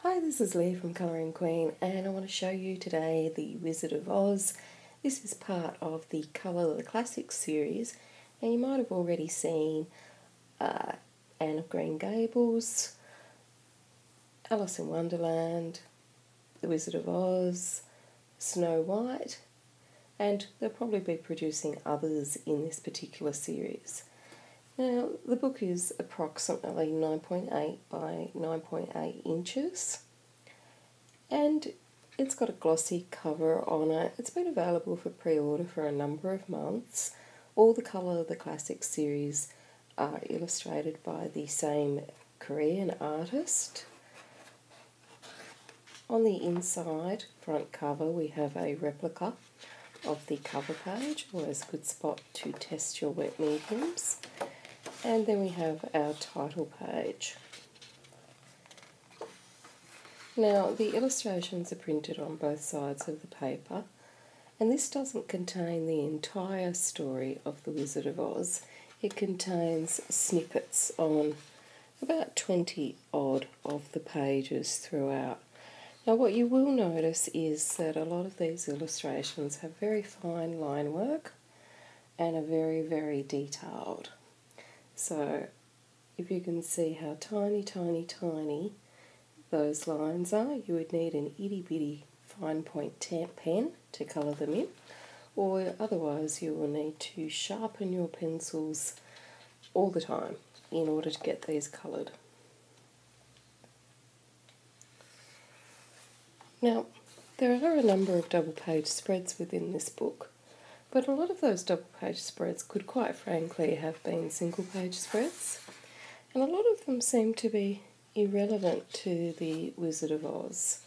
Hi, this is Lee from Colouring Queen, and I want to show you today the Wizard of Oz. This is part of the Colour the Classics series, and you might have already seen Anne of Green Gables, Alice in Wonderland, the Wizard of Oz, Snow White, and they'll probably be producing others in this particular series. Now, the book is approximately 9.8 by 9.8 inches, and it's got a glossy cover on it. It's been available for pre-order for a number of months. All the Colour of the Classics series are illustrated by the same Korean artist. On the inside front cover we have a replica of the cover page, always a good spot to test your wet mediums. And then we have our title page. Now, the illustrations are printed on both sides of the paper, and this doesn't contain the entire story of the Wizard of Oz. It contains snippets on about 20 odd of the pages throughout. Now, what you will notice is that a lot of these illustrations have very fine line work and are very, very detailed. So if you can see how tiny, tiny, tiny those lines are, you would need an itty bitty fine point pen to colour them in, or otherwise you will need to sharpen your pencils all the time in order to get these coloured. Now, there are a number of double page spreads within this book, but a lot of those double page spreads could quite frankly have been single page spreads, and a lot of them seem to be irrelevant to the Wizard of Oz.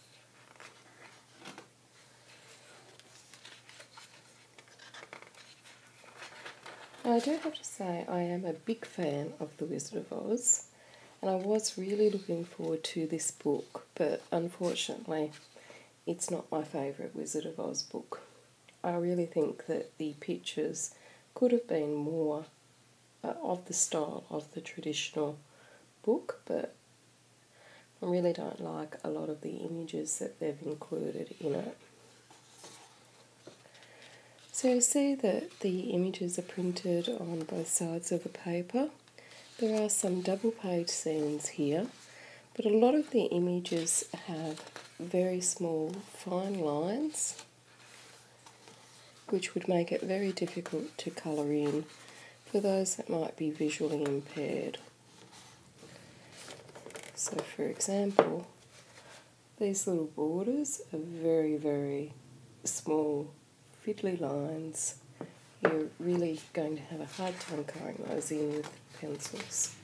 Now, I do have to say I am a big fan of the Wizard of Oz, and I was really looking forward to this book, but unfortunately it's not my favourite Wizard of Oz book. I really think that the pictures could have been more of the style of the traditional book, but I really don't like a lot of the images that they've included in it. So you see that the images are printed on both sides of the paper. There are some double page scenes here, but a lot of the images have very small fine lines, which would make it very difficult to colour in for those that might be visually impaired. So for example, these little borders are very, very small, fiddly lines. You're really going to have a hard time colouring those in with pencils.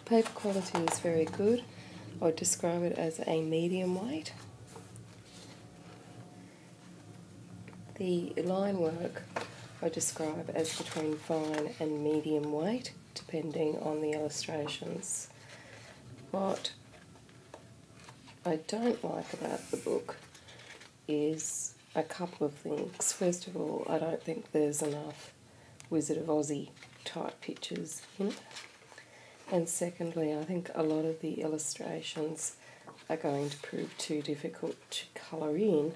Paper quality is very good. I would describe it as a medium weight. The line work I describe as between fine and medium weight, depending on the illustrations. What I don't like about the book is a couple of things. First of all, I don't think there's enough Wizard of Ozzy type pictures in it. And secondly, I think a lot of the illustrations are going to prove too difficult to colour in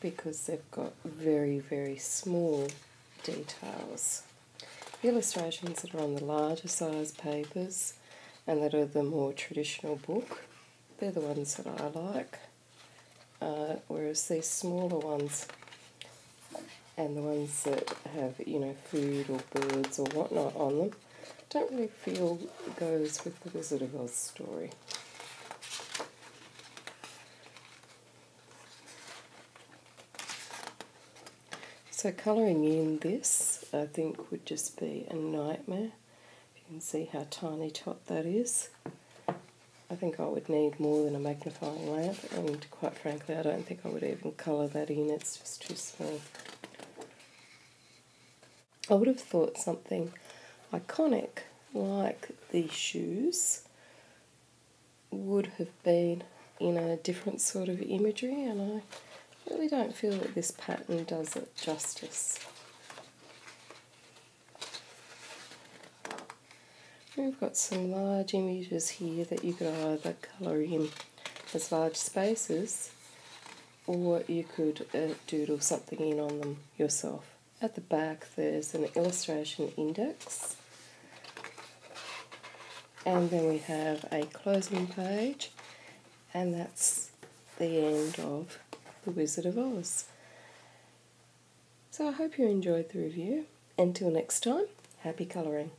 because they've got very, very small details. The illustrations that are on the larger size papers and that are the more traditional book, they're the ones that I like, whereas these smaller ones and the ones that have, food or birds or whatnot on them, don't really feel goes with the Wizard of Oz story. So colouring in this, I think, would just be a nightmare. You can see how tiny tot that is. I think I would need more than a magnifying lamp, and quite frankly I don't think I would even colour that in, it's just too small. I would have thought something iconic like these shoes would have been in a different sort of imagery, and I really don't feel that this pattern does it justice. We've got some large images here that you could either colour in as large spaces, or you could doodle something in on them yourself. At the back there's an illustration index, and then we have a closing page, and that's the end of The Wizard of Oz. So I hope you enjoyed the review. Until next time, happy colouring.